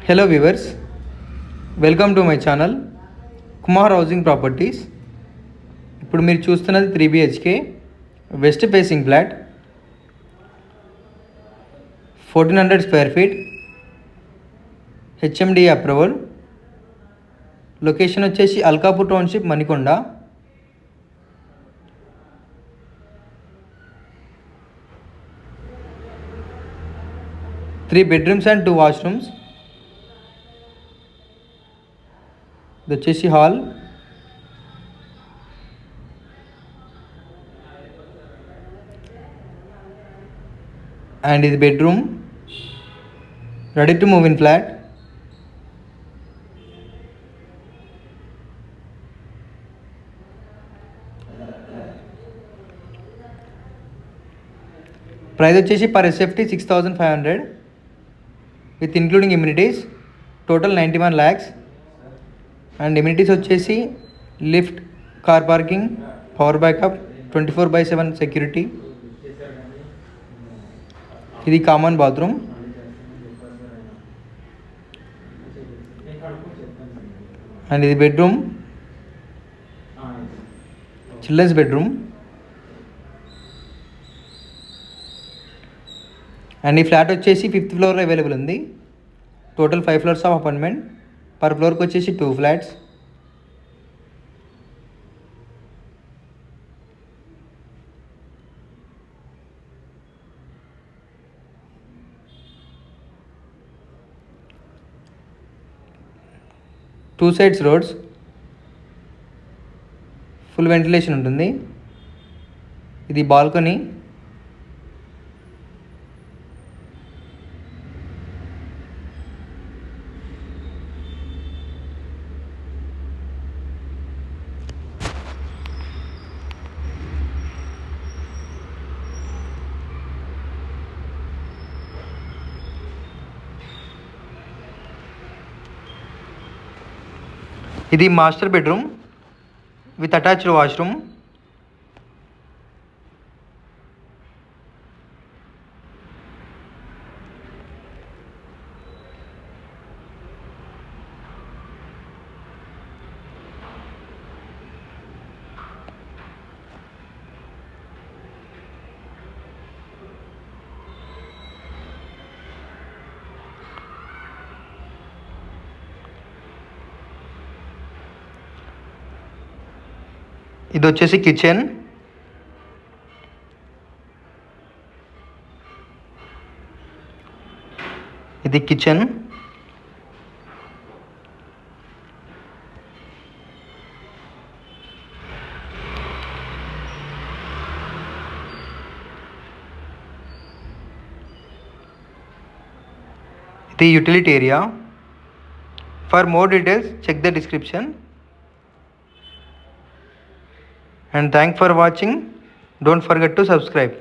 Hello viewers, welcome to my channel Kumar housing properties. ఇప్పుడు మీరు చూస్తున్నది 3 BHK west facing flat, 1400 square feet, HMD approval. Location వచ్చేసి Alkapur township, Manikonda. Three bedrooms and 2 washrooms. ఇది వచ్చేసి hall. And ఇది bedroom. Ready to move in flat. Price వచ్చేసి per SFT 6,500 with including immunities. Total 91 lakhs. And immunities వచ్చేసి lift, car parking, power backup, 24/7 security. ఇది common bathroom. And ఇది bedroom, children's bedroom. And ఈ flat వచ్చేసి 5th ఫ్లోర్లో available ఉంది. Total 5 floors of apartment. Per ఫ్లోర్కి వచ్చేసి 2 flats. Two sides roads, full ventilation ఉంటుంది. ఇది బాల్కనీ. ఇది master bedroom with attached washroom. ఇది వచ్చేసి కిచెన్. ఇది కిచెన్. ఇది utility area. For more details check the description. And thanks for watching. Don't forget to subscribe.